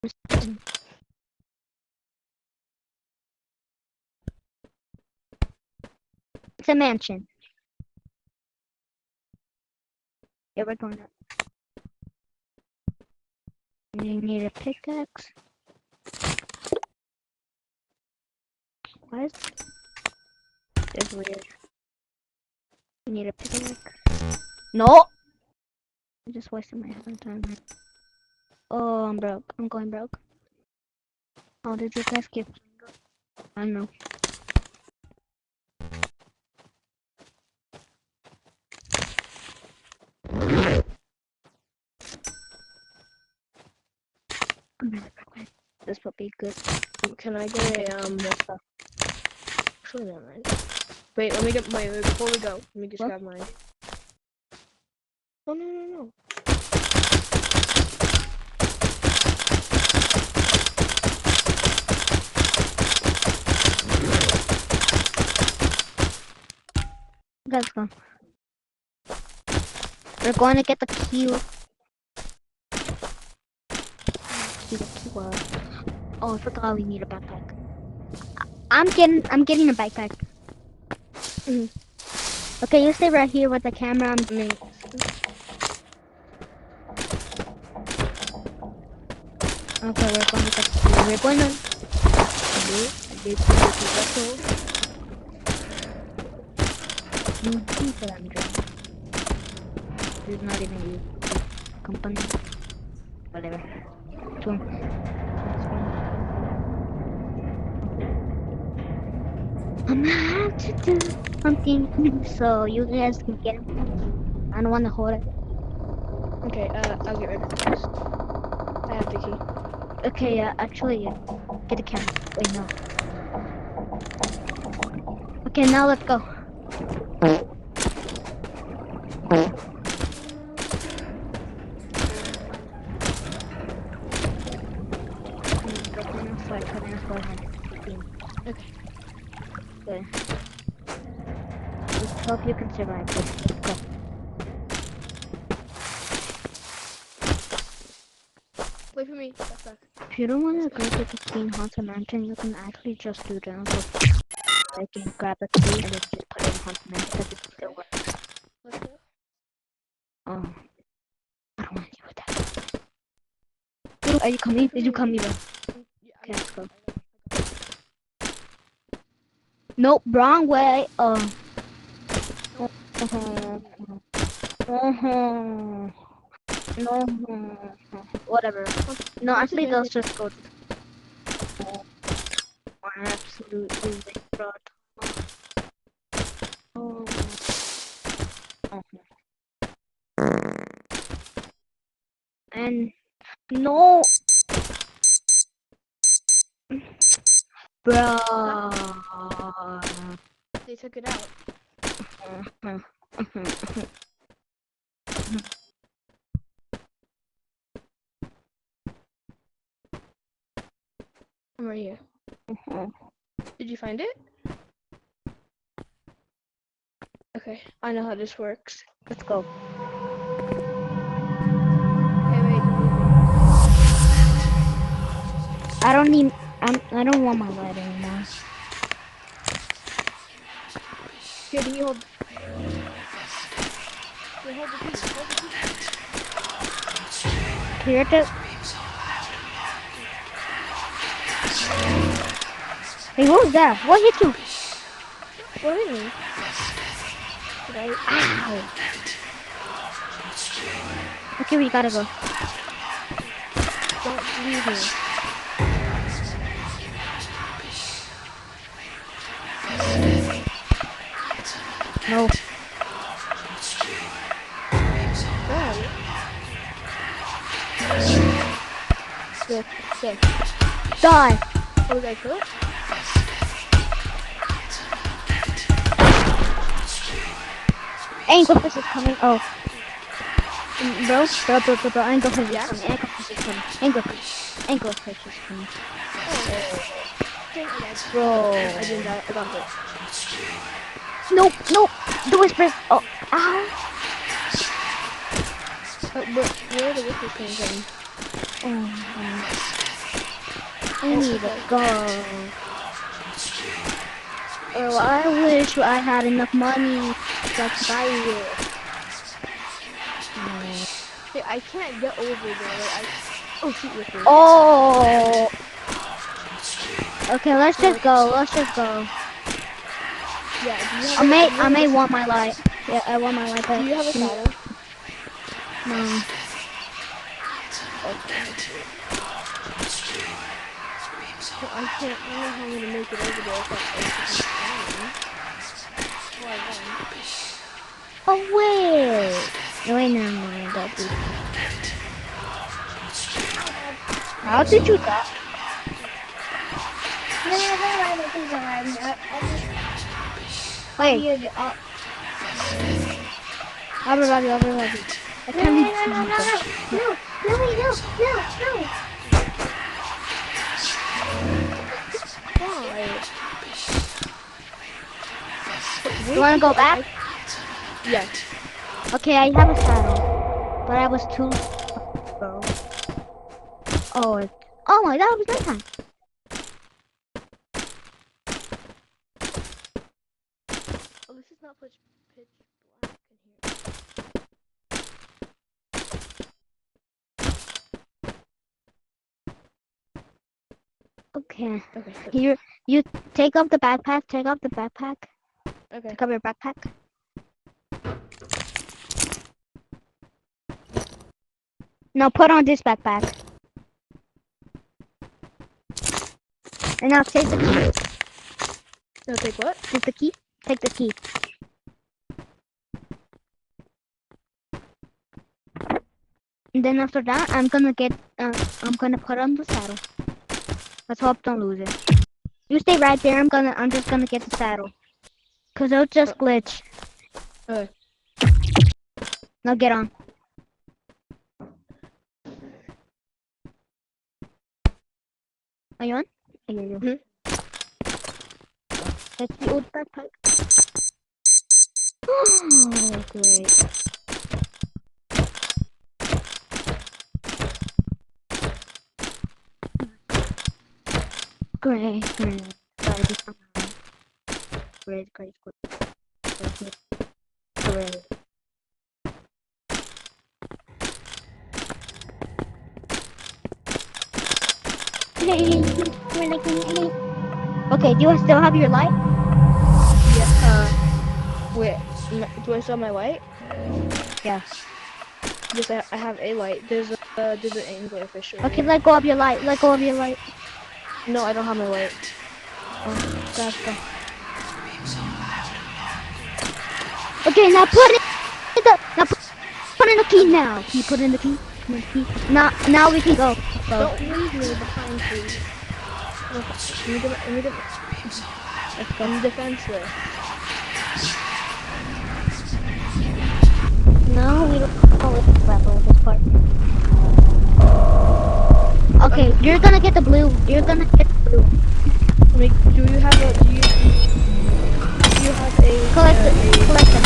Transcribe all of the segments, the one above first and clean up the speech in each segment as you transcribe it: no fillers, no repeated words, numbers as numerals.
It's a mansion. Yeah, we're going up. You need a pickaxe. What? That's weird. You need a pickaxe. No! I just wasted my time. Oh, I'm broke. I'm going broke. How did you guys keep? I don't know. This will be good. Can I get a more stuff? Actually, never mind. Wait, let me get my. Before we go, let me just grab mine. Oh no. Let's go. We're going to get the key. Oh, I forgot we need a backpack. I'm getting a backpack. Okay, you stay right here with the camera. I'm doing. Okay, we're going to get the key. We're going to. There's not even you. Company. Whatever. I'm gonna have to do something so you guys can get him. I don't want to hold it. Okay, I'll get rid of this. I have the key. Okay, actually, get the camera. Wait, no. Okay, now let's go. Okay. Good. Let's hope you can survive this. Let's go. Wait for me. Back. If you don't want to go to the Teen Haunted Mansion, you can actually just do that. I can grab a key and then just put it in Haunted Mansion because it still works. Let's go. Oh. I don't want to deal with that. Are you coming? Did you come even? Yeah, Okay, let's go. Nope, wrong way. No. Whatever. No, actually, let's just go. Absolutely fraud. Oh. And no. Bruh. They took it out. I'm right here. Did you find it? Okay, I know how this works. Let's go. Hey, wait. I don't need. I don't want my light anymore. Here, can you hold? Wait, hold the piece. Clear it. Hey, what was that? What hit you? What hit me? Ow! Okay, we gotta go. Don't leave me. No. There. Die! Oh, did I kill it? Anglefish is coming. Oh. Bro, Anglefish is coming. Anglefish is coming. Bro. I didn't die. I got it. Nope. The whispers. Oh. Ow. Where are the whispers coming from? Oh, I need to go. Oh, I wish I had enough money so I could buy it. Hey, I can't get over there. Like, oh shoot, with me. Oh. Okay, let's just go. Let's just go. Yeah. Do you have I a, may, do you I have may a, want my light. Yeah, I want my light back. do you have a saddle? No. Okay. Well, I can't. I don't know how I'm gonna make it over there if I Oh wait. No, wait, never mind. Don't do. How did you die? Wait. I'll revive you. I'll revive you. I can't be. Why? You wanna go back? Yeah. Okay, I have a saddle, but I was too. Oh, oh my! That was nighttime. Oh, this is not pitch black in here. Okay. Okay. Good. Here, you take off the backpack. Take off the backpack. Okay. Take off your backpack. Now put on this backpack. And now take the key. No, take what? Take the key. Take the key. And then after that, I'm gonna put on the saddle. Let's hope don't lose it. You stay right there. I'm just gonna get the saddle. Cause it'll just glitch. Okay. Now get on. Are you on? I hear you. Mhm. That's the old backpack. Oh, great. Great. Sorry, this time around. Great. Great. Hey, we're like, okay, do you still have your light? Yeah. Wait. Do I still have my light? Yeah. Yes, I have a light. There's an anglerfish over Okay, here. let go of your light. Let go of your light. No, I don't have my light. Oh, gosh, go. Okay, now put it in the, put in the key now. Can you put in the key? Put in the key. Now we can go. Don't leave me behind, please. I'm defenseless. No, we don't level with this part. Okay, you're gonna get the blue. You're gonna get the blue. Wait, do you have a? Do you have a? Collect them. Collect them.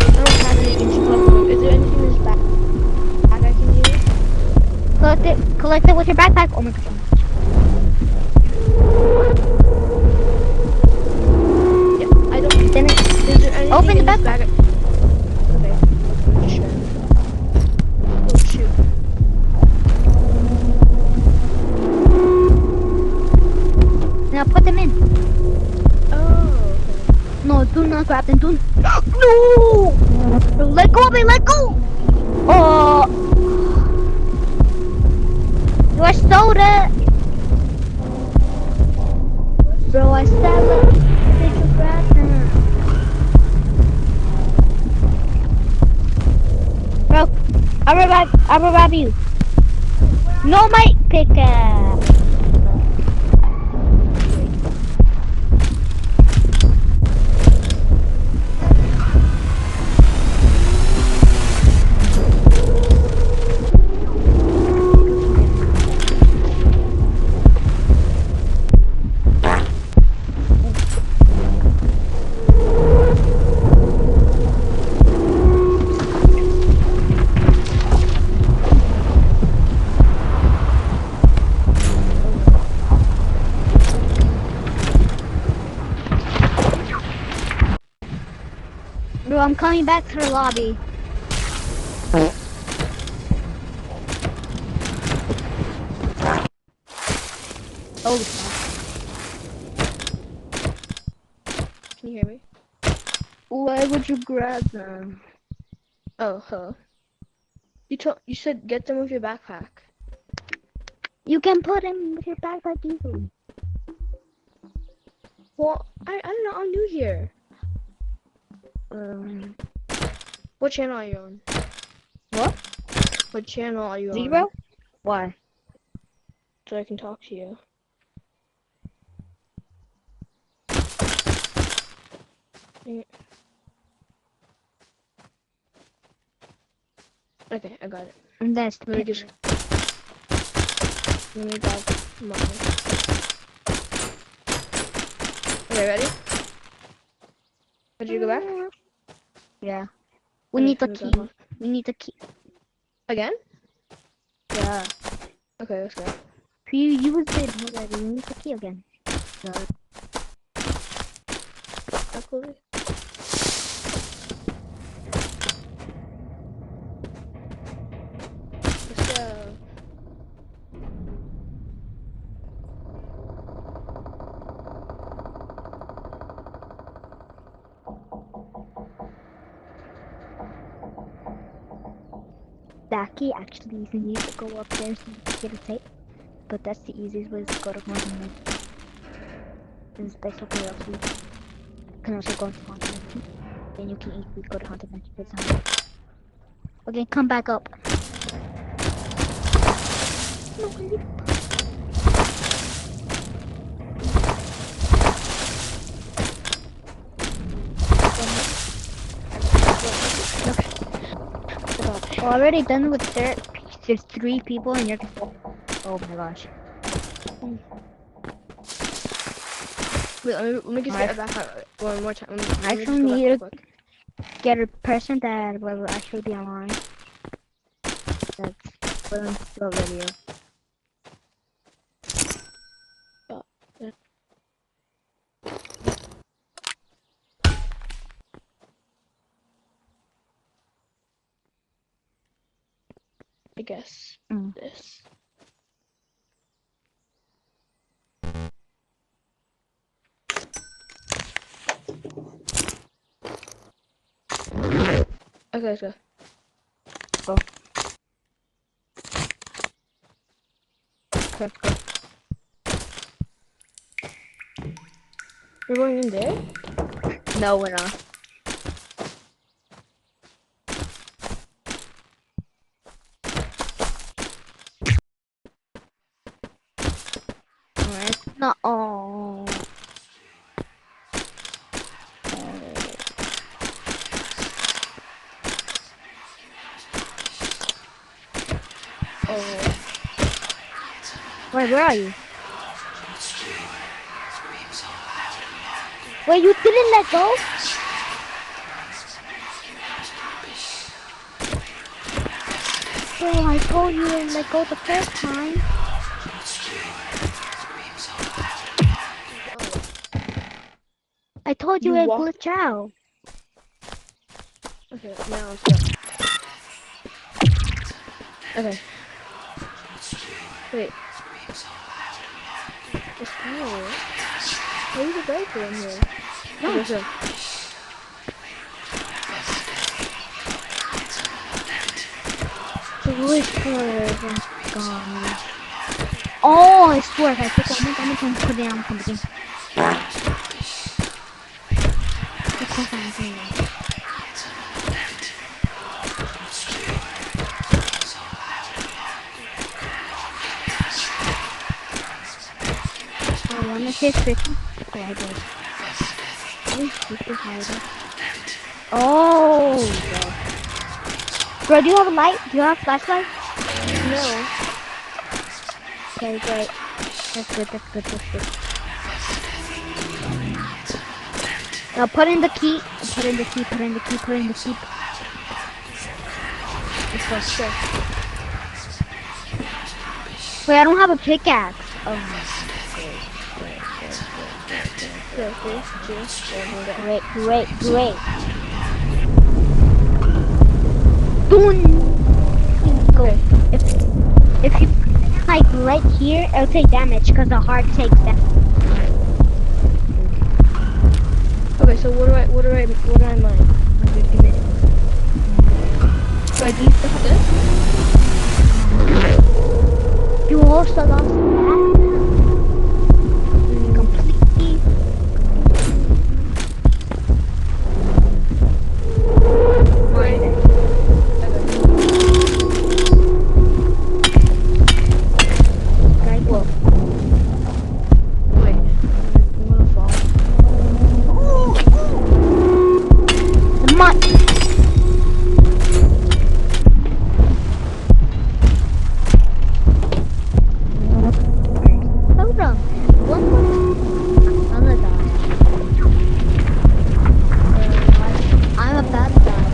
I don't have anything to collect them. Is there anything in this bag I can use? Collect it. Collect it with your backpack. Oh my gosh. Yeah, I don't. Then Is there anything open the in this backpack. bag? Okay. Oh shoot. Now put them in. Oh. Okay. No, do not grab them. Do no. Let go of it. Let go. Oh. Your soda. Bro, I said did you grab them? Bro, I'll revive you. No, my pickaxe. I'm coming back to the lobby. Oh, Can you hear me? why would you grab them? Oh, huh. You said get them with your backpack. You can put them with your backpack easily. Well, I don't know. I'm new here. Um, What channel are you on? what? What channel are you on? 0? Why? So I can talk to you. Okay, I got it. And that's the Let me picture. let me grab mine. Okay, ready? Did you go back? Yeah. We Okay, need the let me grab key. mine. We need the key. Again? Yeah. Okay, let's go. If you used it already, we need the key again. Yeah. Absolutely. Let's go. That key actually you need to go upstairs to get a tape. But that's the easiest way to go to Quantum Dimension. It's basically up to you. You can also go into Quantum Dimension. Then you can easily go to Quantum Dimension for time. Okay, come back up. No, I need already done with there's 3 people and you're oh my gosh. Wait, let me get Alright. that back one more time. I Let me just actually go need back to real quick. get a person that will actually be online. That's willing to do a video. I guess Mm. this. Okay, let's go. Go. Okay, go. We're going in there? No, we're not. Alright. No. Oh. Oh. Wait, where are you? Wait, you didn't let go? Bro, I told you to let go the first time. I told you You it walked. glitch out. Okay, now let's go. Okay. Wait. Let's go. Why is the breaker in here? No. Okay, so. The whisper is gone. Oh, I swear, if I pick one more time, I'm put it on something. Of course I'm doing that. I wanna say tricky. Oh, I did. Oh, bro, do you have a light? Do you have a flashlight? No. Okay, great. That's good, that's good, that's good. Now put in the key. Put in the key, put in the key, put in the key. Let's go. Wait, I don't have a pickaxe. Oh my. Okay, 3, 2, 1, go. Great, great, great. Dun. Go. Okay. If you like right here, it'll take damage because the heart takes damage. Okay, so what do I mine? So I do this? You also lost that completely. Mine it. Guy, Whoa. Wait. I'm gonna fall. the mod. Hold on. One more. I'm gonna die. I'm about to die.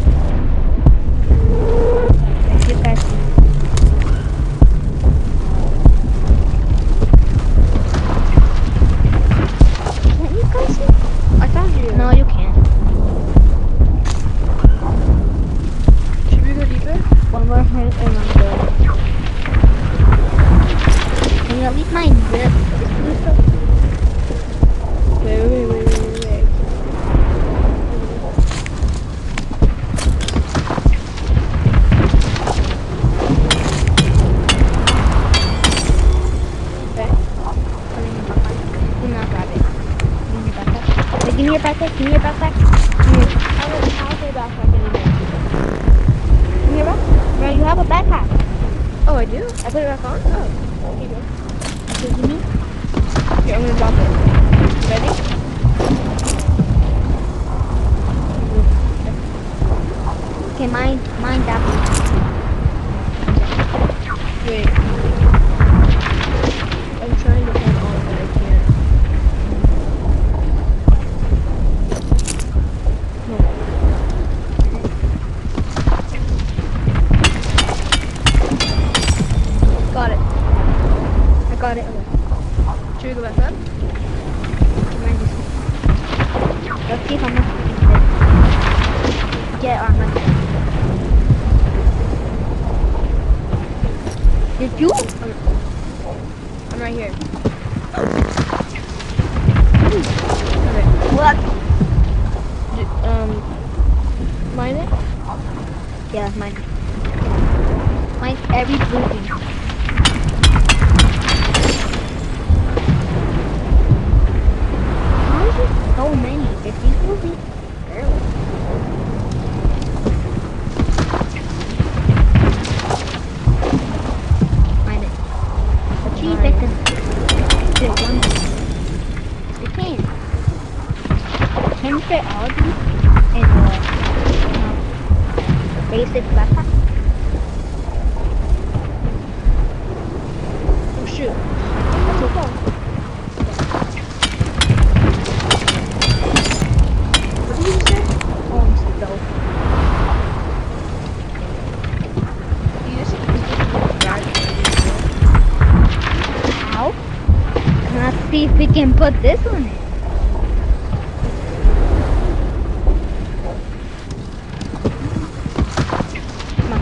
If you guys see. Can you guys see? I found you. No, you can't. Should we go deeper? One more hit and I'm good. Can you at least mine this? Wait. Okay. Do not grab it. Give me your backpack. Wait, give me your backpack. I'll say backpack anymore. Give me your backpack. Bro, you have a backpack. Oh, I do? I put it back on? Oh. Here you go. Okay, give me. Here, I'm gonna drop it. Ready? Okay, mine that one. Wait. I'm trying to hold on, but I can't. Got it. I got it. Okay. Should we go back up? Mine this one. Let's see how much we can get armor. Did you? I'm right here. Okay. What? Mine it? Yeah, mine. Mine's every blue thing. How is it so many? If these will be barely. Mine it. Achieve it. Do it one more. You can. Can you fit all these in the basic backpack? Oh shoot. That's so far. What did you say? Oh, I'm so. You just How? Let's see if we can put this on it. Come on.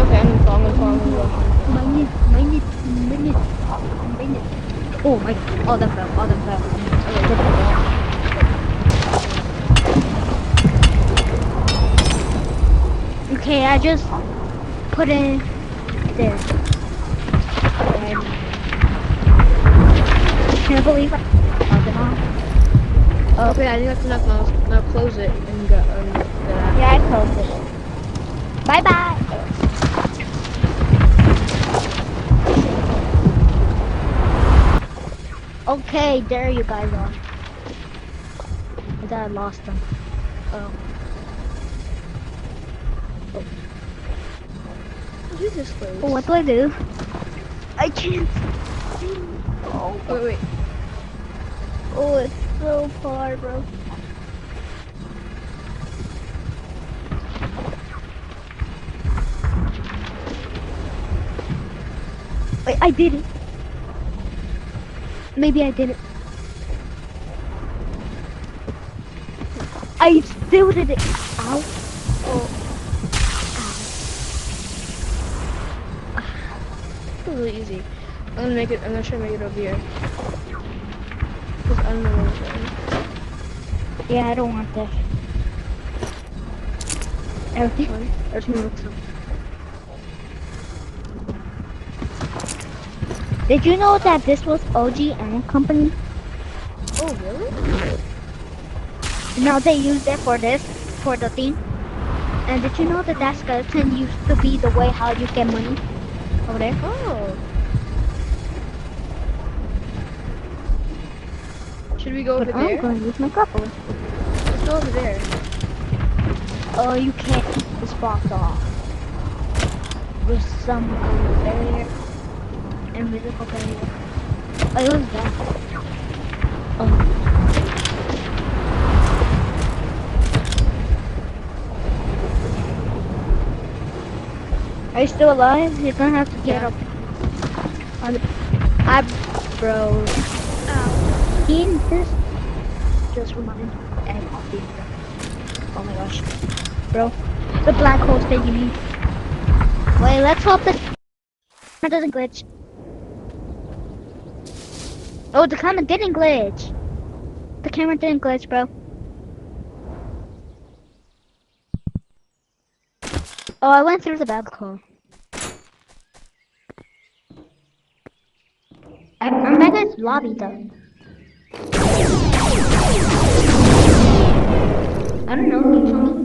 Okay, I'm gonna fall. Mine it. Oh my, all them fell. Okay, I just put in there. Can I believe it? Okay, I think that's enough. Now close it and go. Yeah, I closed it. Bye bye. Okay, there you guys are. I thought I lost them. Oh. Use this place. Oh, what do I do? I can't. Oh, Wait. oh, it's so far, bro. Wait, I did it. Maybe I didn't. I still did it. Ow. Oh. really easy. I'm gonna try to make it over here. Cause I don't know where we're going. Yeah, I don't want this. Everything. Everything looks up. Did you know that this was OGN company? Oh, really? Now they use it for this, for the thing. And did you know that that skeleton used to be the way how you get money over there? Oh. Should we go over But I'm there? going to use my grapple. Let's go over there. Oh, you can't keep this box off. There's some kind of barrier. Invisible barrier. Oh, it was that. Oh. Are you still alive? You're gonna have to get Yeah. up. Bro. Seeing this just reminded me of the. Oh my gosh. Bro. The black hole's taking me. Wait, let's hope the camera doesn't glitch. Oh, the camera didn't glitch. The camera didn't glitch, bro. Oh, I went through the black hole. I'm back at lobby though. I don't know, can you tell me?